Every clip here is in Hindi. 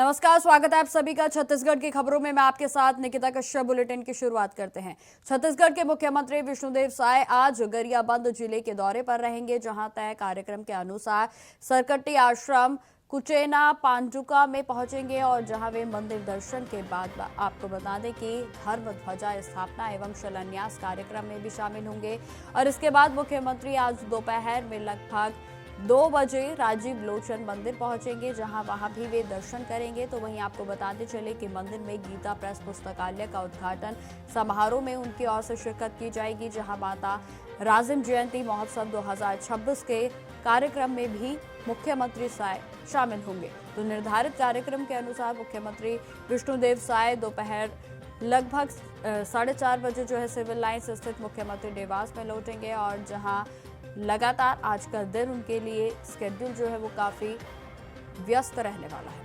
नमस्कार, स्वागत है आप सभी का छत्तीसगढ़ की खबरों में। मैं आपके साथ निकिता कश्यप। बुलेटिन की शुरुआत करते हैं। छत्तीसगढ़ के मुख्यमंत्री विष्णुदेव साय आज गरियाबंद जिले के दौरे पर रहेंगे, जहां तय कार्यक्रम के अनुसार सरकट्टी आश्रम कुचेना पांजुका में पहुंचेंगे और जहां वे मंदिर दर्शन के बाद आपको बता दें कि धर्म ध्वजा स्थापना एवं शिलान्यास कार्यक्रम में भी शामिल होंगे। और इसके बाद मुख्यमंत्री आज दोपहर में लगभग 2 बजे राजीव लोचन मंदिर पहुंचेंगे, जहां वहां भी वे दर्शन करेंगे। तो वहीं आपको बताते चले कि मंदिर में गीता प्रेस पुस्तकालय का उद्घाटन समारोह में उनकी ओर से शिरकत की जाएगी, जहां माता राजिम जयंती महोत्सव 2026 के कार्यक्रम में भी मुख्यमंत्री साय शामिल होंगे। तो निर्धारित कार्यक्रम के अनुसार मुख्यमंत्री विष्णुदेव साय दोपहर लगभग 4:30 बजे सिविल लाइन्स स्थित मुख्यमंत्री निवास में लौटेंगे, और जहां लगातार आज का दिन उनके लिए शेड्यूल वो काफी व्यस्त रहने वाला है।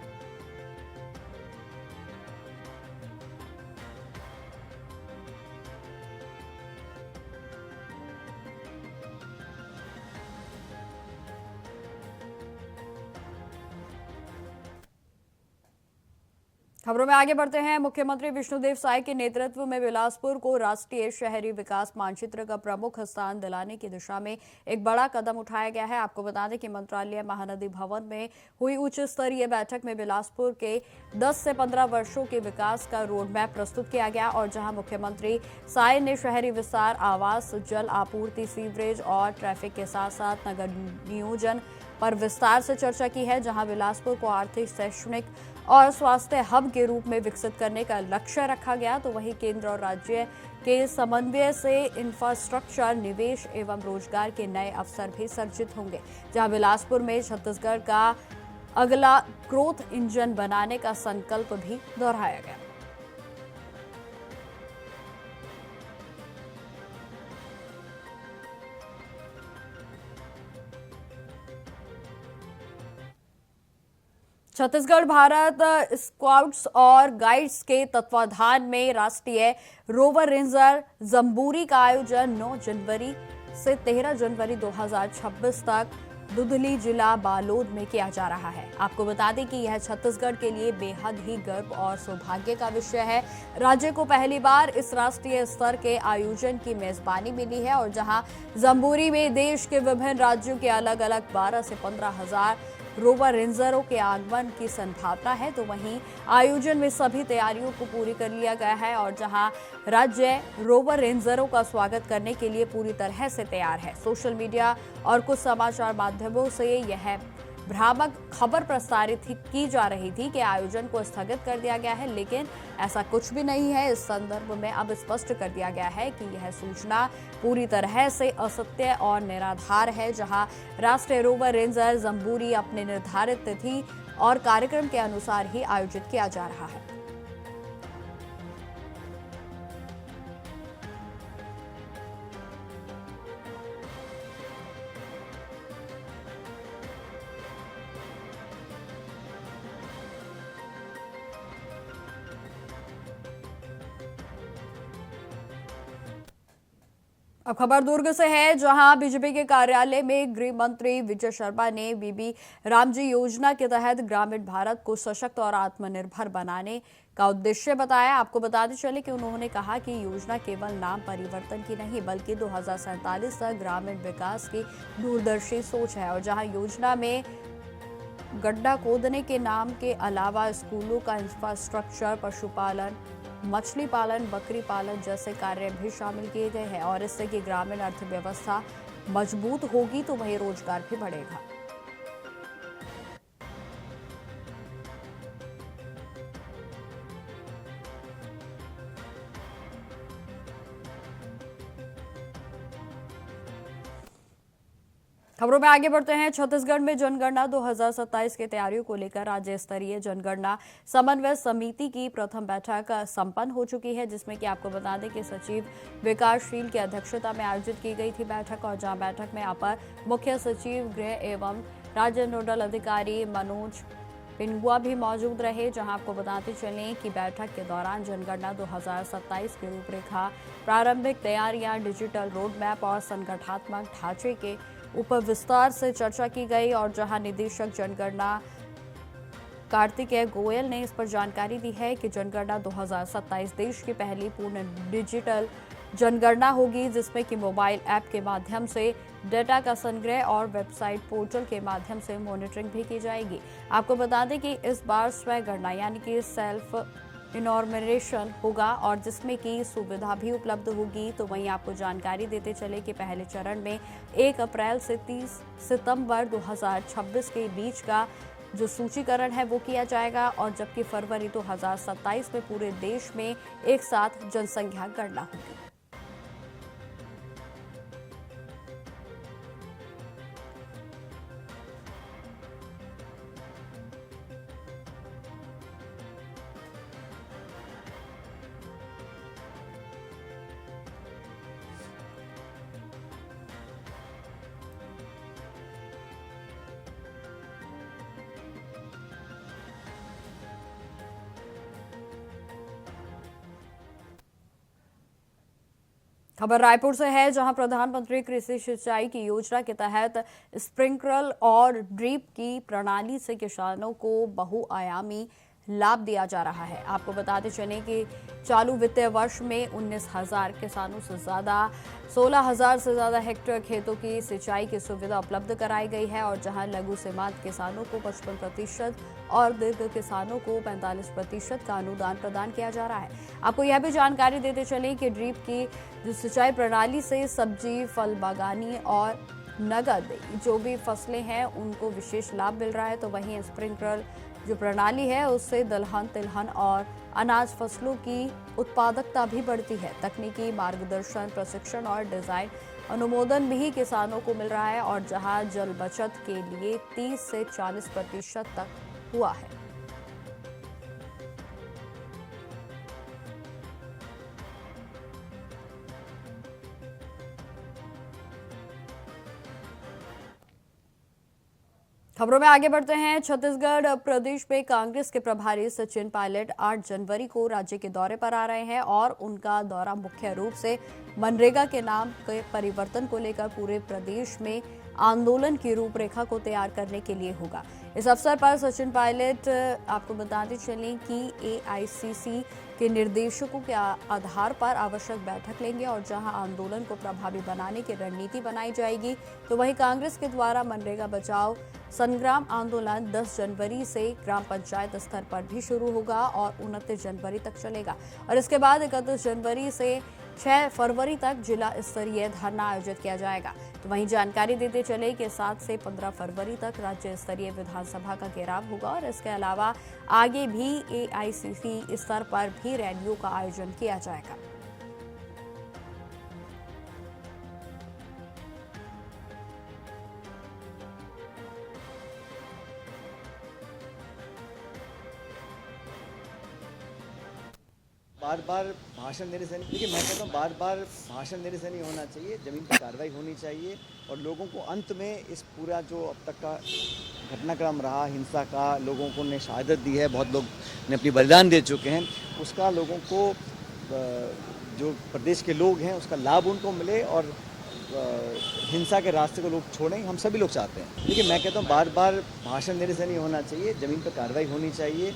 खबरों में आगे बढ़ते हैं। मुख्यमंत्री विष्णुदेव साय के नेतृत्व में बिलासपुर को राष्ट्रीय शहरी विकास मानचित्र का प्रमुख स्थान दिलाने की दिशा में एक बड़ा कदम उठाया गया है। आपको बता दें कि मंत्रालय महानदी भवन में हुई उच्च स्तरीय बैठक में बिलासपुर के 10 से 15 वर्षों के विकास का रोड मैप प्रस्तुत किया गया, और जहां मुख्यमंत्री साय ने शहरी विस्तार, आवास, जल आपूर्ति, सीवरेज और ट्रैफिक के साथ साथ नगर नियोजन पर विस्तार से चर्चा की है। जहां बिलासपुर को आर्थिक, शैक्षणिक और स्वास्थ्य हब के रूप में विकसित करने का लक्ष्य रखा गया। तो वहीं केंद्र और राज्य के समन्वय से इंफ्रास्ट्रक्चर, निवेश एवं रोजगार के नए अवसर भी सर्जित होंगे, जहां बिलासपुर में छत्तीसगढ़ का अगला ग्रोथ इंजन बनाने का संकल्प भी दोहराया गया। छत्तीसगढ़ भारत स्काउट्स और गाइड्स के तत्वाधान में राष्ट्रीय रोवर रेंजर जम्बूरी का आयोजन 9 जनवरी से 13 जनवरी 2026 तक दुधली जिला बालोद में किया जा रहा है। आपको बता दें कि यह छत्तीसगढ़ के लिए बेहद ही गर्व और सौभाग्य का विषय है। राज्य को पहली बार इस राष्ट्रीय स्तर के आयोजन की मेजबानी मिली है, और जहां जम्बूरी में देश के विभिन्न राज्यों के अलग अलग 12 से 15 हजार रोवर रेंजरों के आगमन की संभावना है। तो वहीं आयोजन में सभी तैयारियों को पूरी कर लिया गया है, और जहां राज्य रोवर रेंजरों का स्वागत करने के लिए पूरी तरह से तैयार है। सोशल मीडिया और कुछ समाचार माध्यमों से यह भ्रामक खबर प्रसारित की जा रही थी कि आयोजन को स्थगित कर दिया गया है, लेकिन ऐसा कुछ भी नहीं है। इस संदर्भ में अब स्पष्ट कर दिया गया है कि यह सूचना पूरी तरह से असत्य और निराधार है, जहां राष्ट्रीय रोवर रेंजर जम्बूरी अपने निर्धारित तिथि और कार्यक्रम के अनुसार ही आयोजित किया जा रहा है। अब खबर दुर्ग से है, जहां बीजेपी के कार्यालय में गृह मंत्री विजय शर्मा ने बीबी रामजी योजना के तहत ग्रामीण भारत को सशक्त और आत्मनिर्भर बनाने का उद्देश्य बताया। आपको बताते चले कि उन्होंने कहा कि योजना केवल नाम परिवर्तन की नहीं, बल्कि 2047 तक ग्रामीण विकास की दूरदर्शी सोच है। और जहां योजना में गड्ढा खोदने के नाम के अलावा स्कूलों का इंफ्रास्ट्रक्चर, पशुपालन, मछली पालन, बकरी पालन जैसे कार्य भी शामिल किए गए हैं, और इससे कि ग्रामीण अर्थव्यवस्था मजबूत होगी तो वहीं रोजगार भी बढ़ेगा। खबरों में आगे बढ़ते हैं। छत्तीसगढ़ में जनगणना 2027 की तैयारियों को लेकर राज्य स्तरीय जनगणना समन्वय समिति की प्रथम बैठक संपन्न हो चुकी है, जिसमें कि आपको बता दें कि सचिव विकासशील की अध्यक्षता में आयोजित की गई थी बैठक, और जहां बैठक में अपर मुख्य सचिव गृह एवं राज्य नोडल अधिकारी मनोज पिंगुआ भी मौजूद रहे। जहां आपको बताते चलें कि बैठक के दौरान जनगणना 2027 की रूपरेखा, प्रारंभिक तैयारियां, डिजिटल रोड मैप और संगठनात्मक ढांचे के ऊपर विस्तार से चर्चा की गई, और जहां निदेशक जनगणना कार्तिकेय गोयल ने इस पर जानकारी दी है कि जनगणना 2027 देश की पहली पूर्ण डिजिटल जनगणना होगी, जिसमें कि मोबाइल ऐप के माध्यम से डेटा का संग्रह और वेबसाइट पोर्टल के माध्यम से मॉनिटरिंग भी की जाएगी। आपको बता दें कि इस बार स्वयं गणना यानी कि सेल्फ इनॉर्मरेशन होगा और जिसमें की सुविधा भी उपलब्ध होगी। तो वहीं आपको जानकारी देते चले कि पहले चरण में 1 अप्रैल से 30 सितंबर 2026 के बीच का जो सूचीकरण है वो किया जाएगा और जबकि फरवरी 2027 में पूरे देश में एक साथ जनसंख्या गणना होगी। खबर रायपुर से है, जहां प्रधानमंत्री कृषि सिंचाई की योजना के तहत स्प्रिंकलर और ड्रिप की प्रणाली से किसानों को बहुआयामी लाभ दिया जा रहा है। आपको बताते चलें कि चालू वित्तीय वर्ष में 19,000 किसानों से ज्यादा 16,000 से ज्यादा हेक्टेयर खेतों की सिंचाई की सुविधा उपलब्ध कराई गई है और जहां लघु सीमांत किसानों को 55% और दीर्घ किसानों को 45% का अनुदान प्रदान किया जा रहा है। आपको यह भी जानकारी देते चलें कि ड्रिप की जो सिंचाई प्रणाली से सब्जी, फल बागानी और नगद जो भी फसलें हैं उनको विशेष लाभ मिल रहा है। तो वहीं स्प्रिंकलर जो प्रणाली है उससे दलहन, तिलहन और अनाज फसलों की उत्पादकता भी बढ़ती है। तकनीकी मार्गदर्शन, प्रशिक्षण और डिजाइन अनुमोदन भी किसानों को मिल रहा है और जहां जल बचत के लिए 30 से 40% तक हुआ है। खबरों में आगे बढ़ते हैं। छत्तीसगढ़ प्रदेश में कांग्रेस के प्रभारी सचिन पायलट 8 जनवरी को राज्य के दौरे पर आ रहे हैं और उनका दौरा मुख्य रूप से मनरेगा के नाम के परिवर्तन को लेकर पूरे प्रदेश में आंदोलन की रूपरेखा को तैयार करने के लिए होगा। इस अवसर पर सचिन पायलट आपको बताते चलें कि एआईसीसी के निर्देशकों के आधार पर आवश्यक बैठक लेंगे और जहां आंदोलन को प्रभावी बनाने की रणनीति बनाई जाएगी। तो वहीं कांग्रेस के द्वारा मनरेगा बचाओ संग्राम आंदोलन 10 जनवरी से ग्राम पंचायत स्तर पर भी शुरू होगा और 29 जनवरी तक चलेगा और इसके बाद 31 जनवरी से 6 फरवरी तक जिला स्तरीय धरना आयोजित किया जाएगा। तो वहीं जानकारी देते चले कि 7 से 15 फरवरी तक राज्य स्तरीय विधानसभा का घेराव होगा और इसके अलावा आगे भी एआईसीसी स्तर पर भी रैलियों का आयोजन किया जाएगा। बार बार भाषण देने से नहीं, देखिए मैं कहता हूँ बार बार भाषण देने से नहीं होना चाहिए, ज़मीन पर कार्रवाई होनी चाहिए और लोगों को अंत में इस पूरा जो अब तक का घटनाक्रम रहा हिंसा का, लोगों को ने शहादत दी है, बहुत लोग ने अपनी बलिदान दे चुके हैं, उसका लोगों को जो प्रदेश के लोग हैं उसका लाभ उनको मिले और हिंसा के रास्ते को लोग छोड़ें, हम सभी लोग चाहते हैं। देखिए मैं कहता हूँ बार बार भाषण देने से नहीं होना चाहिए, ज़मीन पर कार्रवाई होनी चाहिए।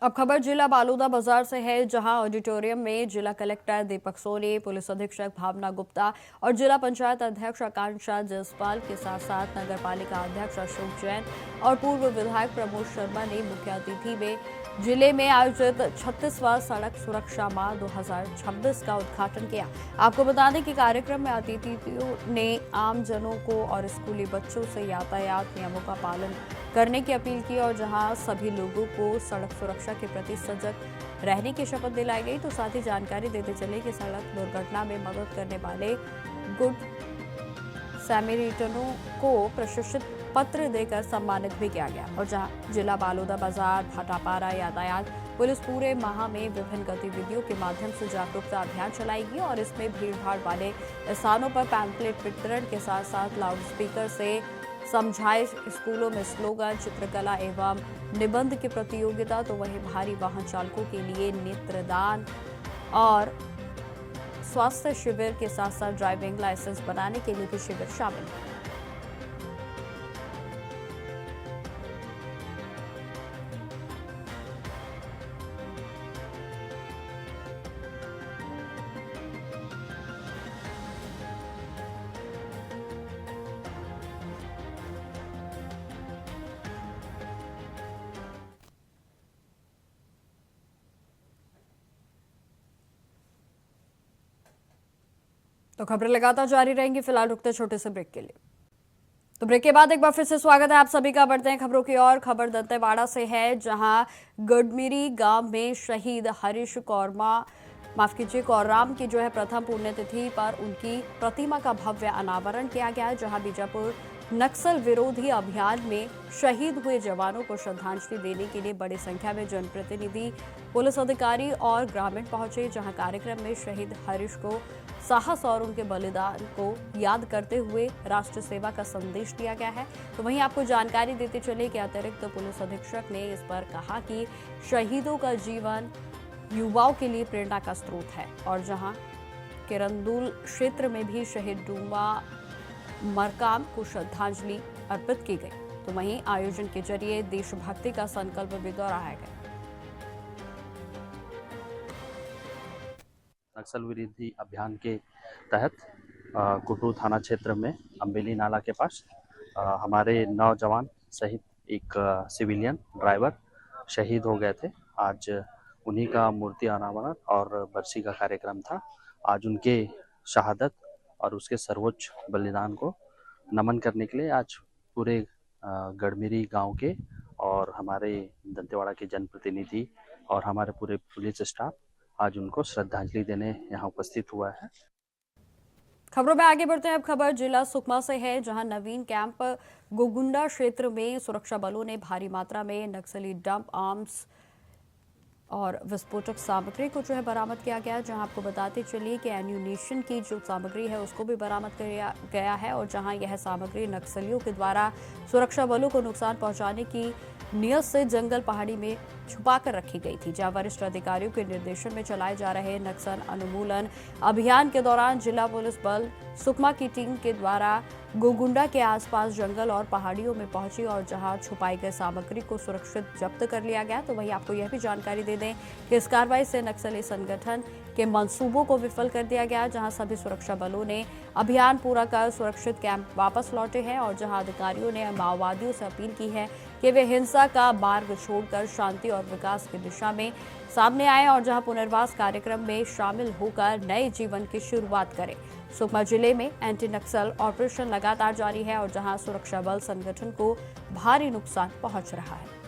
अब खबर जिला बालोदा बाजार से है, जहां ऑडिटोरियम में जिला कलेक्टर दीपक सोनी, पुलिस अधीक्षक भावना गुप्ता और जिला पंचायत अध्यक्ष आकांक्षा जायसवाल के साथ साथ नगर पालिका अध्यक्ष अशोक जैन और पूर्व विधायक प्रमोद शर्मा ने मुख्य अतिथि में जिले में आयोजित 36वां सड़क सुरक्षा माह 2026 का उद्घाटन किया। आपको बता दें कि कार्यक्रम में अतिथियों ने आम जनों को और स्कूली बच्चों से यातायात नियमों का पालन करने की अपील की और जहां सभी लोगों को सड़क सुरक्षा के प्रति सजग रहने की शपथ दिलाई गई। तो साथ ही जानकारी देते चले कि सड़क दुर्घटना में मदद करने वाले गुड सैमरिटनों को प्रशिक्षित पत्र देकर सम्मानित भी किया गया और जहां जिला बालोदा बाजार, भाटापारा यातायात पुलिस पूरे माह में विभिन्न गतिविधियों के माध्यम से जागरूकता अभियान चलाएगी और इसमें भीड़भाड़ वाले स्थानों पर पैम्पलेट वितरण के साथ साथ लाउड स्पीकर से समझाए, स्कूलों में स्लोगन, चित्रकला एवं निबंध की प्रतियोगिता, तो वहीं भारी वाहन चालकों के लिए नेत्रदान और स्वास्थ्य शिविर के साथ साथ ड्राइविंग लाइसेंस बनाने के लिए भी शिविर शामिल है। तो खबरें लगातार जारी रहेंगी, फिलहाल रुकते छोटे से ब्रेक के लिए। तो ब्रेक के बाद एक बार फिर से स्वागत है आप सभी का। बढ़ते हैं खबरों की ओर। खबर दंतेवाड़ा से है, जहां गडमिरी गांव में शहीद हरीश कौराम की जो है प्रथम पुण्यतिथि पर उनकी प्रतिमा का भव्य अनावरण किया गया, जहां बीजापुर नक्सल विरोधी अभियान में शहीद हुए जवानों को श्रद्धांजलि देने के लिए बड़ी संख्या में जनप्रतिनिधि, पुलिस अधिकारी और ग्रामीण पहुंचे, जहां कार्यक्रम में शहीद हरीश को साहस और उनके बलिदान को याद करते हुए राष्ट्र सेवा का संदेश दिया गया है। तो वहीं आपको जानकारी देते चले कि अतिरिक्त पुलिस अधीक्षक ने इस पर कहा कि शहीदों का जीवन युवाओं के लिए प्रेरणा का स्रोत है, और जहां किरंदुल क्षेत्र में भी शहीद डूमा मरकाम को श्रद्धांजलि अर्पित की गई। तो वहीं आयोजन के जरिए देशभक्ति का संकल्प भी दोहराया गया। नक्सल विरोधी अभियान के तहत कुटरू थाना क्षेत्र में अम्बेली नाला के पास हमारे 9 जवान सहित एक सिविलियन ड्राइवर शहीद हो गए थे। आज उन्हीं का मूर्ति अनावरण और बरसी का कार्यक्रम था। आज उनके शहादत और उसके सर्वोच्च बलिदान को नमन करने के लिए आज पूरे गडमिरी गांव के और हमारे दंतेवाड़ा के जनप्रतिनिधि और हमारे पूरे पुलिस स्टाफ आज उनको श्रद्धांजलि देने यहाँ उपस्थित हुआ है। खबरों में आगे बढ़ते हैं। अब खबर जिला सुकमा से है, जहां नवीन कैंप गोगुंडा क्षेत्र में सुरक्षा बलों ने भारी मात्रा में नक्सली डंप आर्म्स और विस्फोटक सामग्री को जो है बरामद किया गया। जहां आपको बताते चलिए कि एम्यूनिशन की जो सामग्री है उसको भी बरामद किया गया है, और जहां यह सामग्री नक्सलियों के द्वारा सुरक्षा बलों को नुकसान पहुंचाने की नियत से जंगल पहाड़ी में छुपाकर रखी गई थी। जहां वरिष्ठ अधिकारियों के निर्देशन में चलाए जा रहे नक्सल उन्मूलन अभियान के दौरान जिला पुलिस बल सुकमा की टीम के द्वारा गोगुंडा के आसपास जंगल और पहाड़ियों में पहुंची, और जहां छुपाई गई सामग्री को सुरक्षित जब्त कर लिया गया। तो वहीं आपको यह भी जानकारी दे दें कि इस कार्रवाई से नक्सली संगठन के मंसूबों को विफल कर दिया गया, जहां सभी सुरक्षा बलों ने अभियान पूरा कर सुरक्षित कैंप वापस लौटे हैं, और जहां अधिकारियों ने माओवादियों से अपील की है कि वे हिंसा का मार्ग छोड़कर शांति और विकास की दिशा में सामने आए, और जहां पुनर्वास कार्यक्रम में शामिल होकर नए जीवन की शुरुआत करें। सुकमा जिले में एंटी नक्सल ऑपरेशन लगातार जारी है, और जहां सुरक्षा बल संगठन को भारी नुकसान पहुंच रहा है।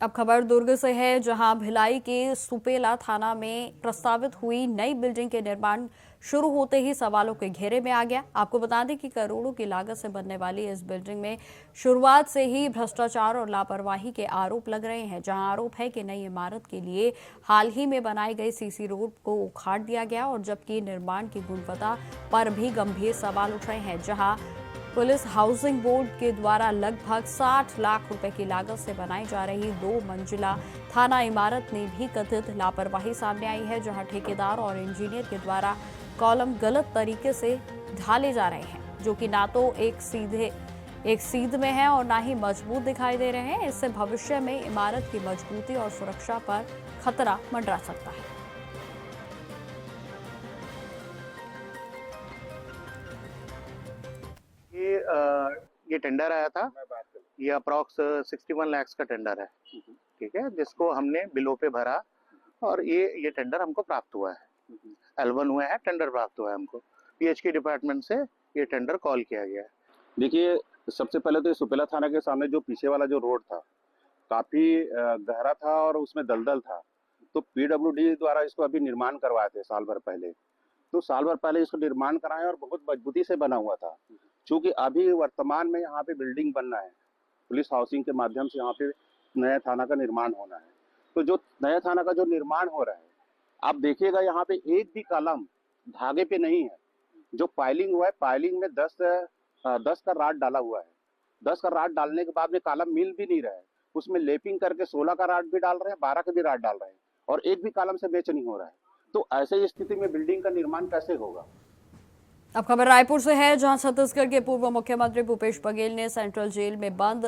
अब खबर दुर्ग से है, जहां भिलाई के सुपेला थाना में प्रस्तावित हुई नई बिल्डिंग के निर्माण शुरू होते ही सवालों के घेरे में आ गया। आपको बता दें कि करोड़ों की लागत से बनने वाली इस बिल्डिंग में शुरुआत से ही भ्रष्टाचार और लापरवाही के आरोप लग रहे हैं, जहां आरोप है कि नई इमारत के लिए हाल ही में बनाई गई सीसी रोड को उखाड़ दिया गया, और जबकि निर्माण की गुणवत्ता पर भी गंभीर सवाल उठ रहे हैं। जहां पुलिस हाउसिंग बोर्ड के द्वारा लगभग 60 लाख रुपए की लागत से बनाई जा रही 2 मंजिला थाना इमारत में भी कथित लापरवाही सामने आई है, जहां ठेकेदार और इंजीनियर के द्वारा कॉलम गलत तरीके से ढाले जा रहे हैं, जो कि ना तो एक सीध में है और ना ही मजबूत दिखाई दे रहे हैं। इससे भविष्य में इमारत की मजबूती और सुरक्षा पर खतरा मंडरा सकता है। ये टेंडर आया था, ये अप्रॉक्स 61 लाख का टेंडर है, ठीक है, जिसको हमने बिलों पे भरा और ये टेंडर हमको प्राप्त हुआ है। L1 हुआ है, टेंडर प्राप्त हुआ है हमको। PHK डिपार्टमेंट से ये टेंडर कॉल किया गया है। देखिए, सबसे पहले तो सुपेला थाना के सामने जो पीछे वाला जो रोड था काफी गहरा था और उसमें दलदल था, तो PWD द्वारा इसको अभी निर्माण करवाए थे साल भर पहले। तो साल भर पहले इसको निर्माण कराए और बहुत मजबूती से बना हुआ था। चूंकि अभी वर्तमान में यहाँ पे बिल्डिंग बनना है, पुलिस हाउसिंग के माध्यम से यहाँ पे नया थाना का निर्माण होना है। तो जो नया थाना का जो निर्माण हो रहा है, आप देखिएगा यहाँ पे एक भी कॉलम धागे पे नहीं है। जो पाइलिंग हुआ है, पाइलिंग में 10 का राड डाला हुआ है। 10 का राड डालने के बाद में कॉलम मिल भी नहीं रहा है, उसमें लेपिंग करके 16 का राड भी डाल रहे हैं, 12 का भी राड डाल रहे हैं, और एक भी कॉलम से मैच नहीं हो रहा है। तो ऐसे स्थिति में बिल्डिंग का निर्माण कैसे होगा? अब खबर रायपुर से है, जहां छत्तीसगढ़ के पूर्व मुख्यमंत्री भूपेश बघेल ने सेंट्रल जेल में बंद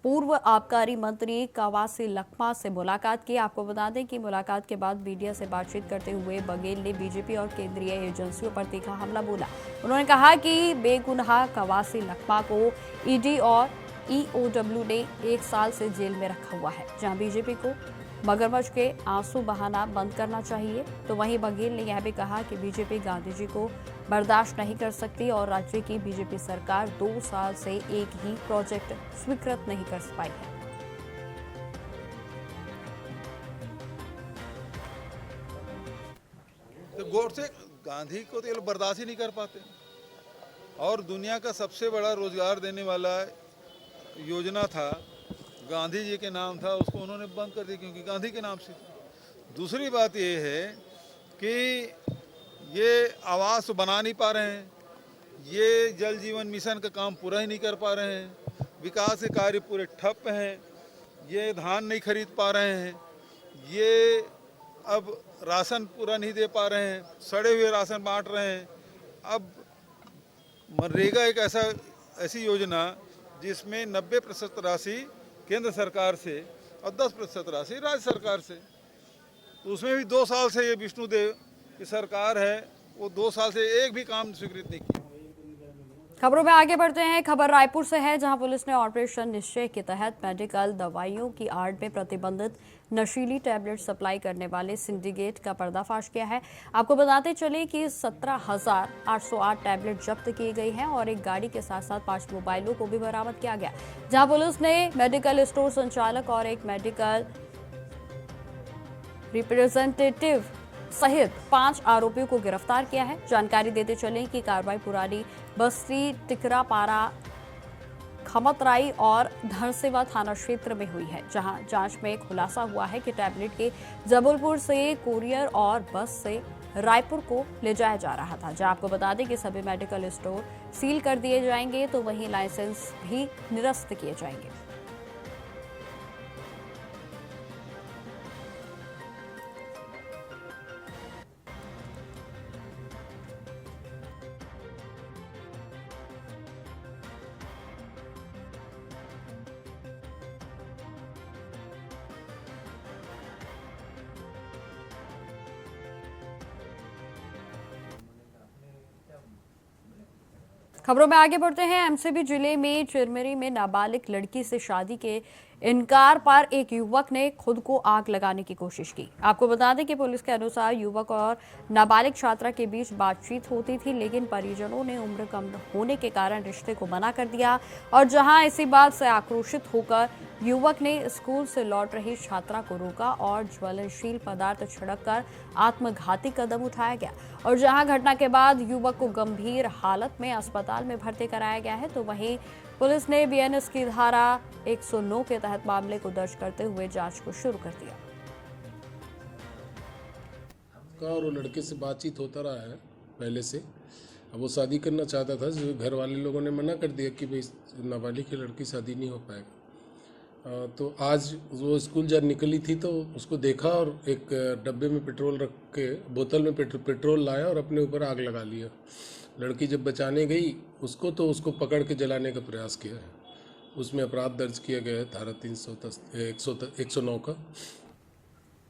पूर्व आबकारी मंत्री कवासी लखमा से मुलाकात की। आपको बता दें कि मुलाकात के बाद मीडिया से बातचीत करते हुए बघेल ने बीजेपी और केंद्रीय एजेंसियों पर तीखा हमला बोला। उन्होंने कहा कि बेगुनाह कवासी लखमा को ईडी और ईओडब्ल्यू ने 1 साल से जेल में रखा हुआ है, जहां बीजेपी को मगरमच्छ के आंसू बहाना बंद करना चाहिए। तो वहीं बघेल ने यह भी कहा कि बीजेपी गांधी जी को बर्दाश्त नहीं कर सकती और राज्य की बीजेपी सरकार 2 साल से एक ही प्रोजेक्ट स्वीकृत नहीं कर पाई है। तो गौर से गांधी को तो ये लोग बर्दाश्त ही नहीं कर पाते, और दुनिया का सबसे बड़ा रोजगार देने वाला योजना था, गांधी जी के नाम था, उसको उन्होंने बंद कर दिया क्योंकि गांधी के नाम से। दूसरी बात ये है कि ये आवास बना नहीं पा रहे हैं, ये जल जीवन मिशन का काम पूरा ही नहीं कर पा रहे हैं, विकास के कार्य पूरे ठप हैं, ये धान नहीं खरीद पा रहे हैं, ये अब राशन पूरा नहीं दे पा रहे हैं, सड़े हुए राशन बांट रहे हैं। अब मनरेगा एक ऐसी योजना जिसमें 90% राशि केंद्र सरकार से और 10% राशि राज्य सरकार से, तो उसमें भी 2 साल से ये विष्णुदेव की सरकार है, वो 2 साल से एक भी काम स्वीकृत नहीं किया। खबरों में आगे बढ़ते हैं। खबर रायपुर से है, जहां पुलिस ने ऑपरेशन निश्चय के तहत मेडिकल दवाइयों की आड़ में प्रतिबंधित नशीली टैबलेट सप्लाई करने वाले सिंडिकेट का पर्दाफाश किया है। आपको बताते चले कि 17,808 टैबलेट जब्त की गई हैं और एक गाड़ी के साथ साथ 5 मोबाइलों को भी बरामद किया गया, जहां पुलिस ने मेडिकल स्टोर संचालक और एक मेडिकल रिप्रेजेंटेटिव सहित 5 आरोपियों को गिरफ्तार किया है। जानकारी देते चले कि कार्रवाई पुरानी बस्ती, टिकरापारा, खमतराई और धरसेवा थाना क्षेत्र में हुई है, जहां जांच में खुलासा हुआ है कि टैबलेट के जबलपुर से कोरियर और बस से रायपुर को ले जाया जा रहा था। जहां आपको बता दें कि सभी मेडिकल स्टोर सील कर दिए जाएंगे, तो वहीं लाइसेंस भी निरस्त किए जाएंगे। खबरों में आगे बढ़ते हैं। एमसीबी जिले में चिरमिरी में नाबालिग लड़की से शादी के इनकार पर एक युवक ने खुद को आग लगाने की कोशिश की। आपको बता दें कि पुलिस के अनुसार युवक और नाबालिग छात्रा के बीच बातचीत होती थी, लेकिन परिजनों ने उम्र कम होने के कारण रिश्ते को मना कर दिया और जहां इसी बात से आक्रोशित होकर युवक ने स्कूल से लौट रही छात्रा को रोका और ज्वलनशील पदार्थ छिड़ककर आत्मघाती कदम उठाया गया। और जहां घटना के बाद युवक को गंभीर हालत में अस्पताल में भर्ती कराया गया है, तो वहीं पुलिस ने बीएनएस की धारा 109 के तहत मामले को दर्ज करते हुए जांच को शुरू कर दिया। और वो लड़के से बातचीत होता रहा है पहले से। अब वो शादी करना चाहता था, जो घर वाले लोगों ने मना कर दिया कि भाई नाबालिग की लड़की शादी नहीं हो पाएगा। तो आज वो स्कूल जब निकली थी तो उसको देखा और एक डब्बे में पेट्रोल रख के, बोतल में पेट्रोल लाया और अपने ऊपर आग लगा लिया। लड़की जब बचाने गई उसको, तो उसको पकड़ के जलाने का प्रयास किया है। उसमें अपराध दर्ज किया गया है, धारा 109 का।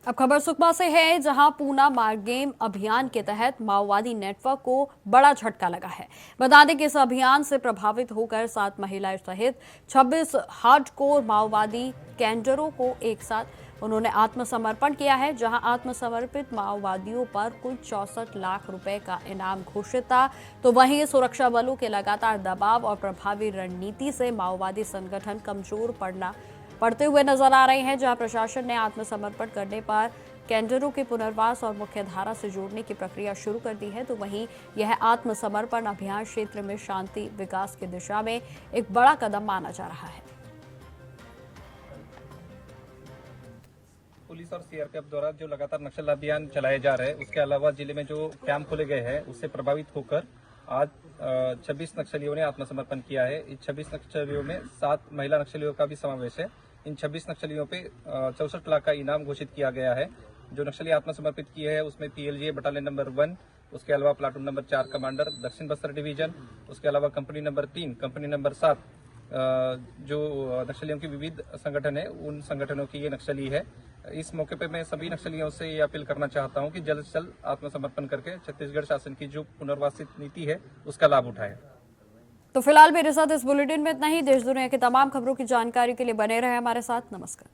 अब खबर सुकमा से है, जहां पूना मारगेम अभियान के तहत माओवादी नेटवर्क को बड़ा झटका लगा है। बता दें कि इस अभियान से प्रभावित होकर 7 महिलाएं सहित 26 हार्डकोर माओवादी कैंडरों को एक साथ उन्होंने आत्मसमर्पण किया है, जहां आत्मसमर्पित माओवादियों पर कुल 64 लाख रुपए का इनाम घोषित था। तो वहीं सुरक्षा बलों के लगातार दबाव और प्रभावी रणनीति से माओवादी संगठन कमजोर पड़ते हुए नजर आ रहे हैं, जहां प्रशासन ने आत्मसमर्पण करने पर कैंडरों के पुनर्वास और मुख्य धारा से जोड़ने की प्रक्रिया शुरू कर दी है। तो वहीं यह आत्मसमर्पण अभियान क्षेत्र में शांति विकास की दिशा में एक बड़ा कदम माना जा रहा है। पुलिस और सीआरपीएफ द्वारा जो लगातार नक्सल अभियान चलाए जा रहे हैं, उसके अलावा जिले में जो कैंप खोले गए हैं उससे प्रभावित होकर आज 26 नक्सलियों ने आत्मसमर्पण किया है। इन 26 नक्सलियों में 7 महिला नक्सलियों का भी समावेश है। इन 26 नक्सलियों पे 64 लाख का इनाम घोषित किया गया है। जो नक्सली आत्मसमर्पित किए हैं उसमें पीएलजीए बटालियन नंबर 1, उसके अलावा प्लाटून नंबर 4 कमांडर दक्षिण बस्तर डिवीजन, उसके अलावा कंपनी नंबर 3, कंपनी नंबर 7 जो नक्सलियों की विविध संगठन है उन संगठनों की ये नक्सली है। इस मौके पे मैं सभी नक्सलियों से ये अपील करना चाहता हूं कि जल्द से जल्द आत्मसमर्पण करके छत्तीसगढ़ शासन की जो पुनर्वासित नीति है उसका लाभ उठाएं। तो फिलहाल मेरे साथ इस बुलेटिन में इतना ही। देश दुनिया की तमाम खबरों की जानकारी के लिए बने रहे हमारे साथ। नमस्कार।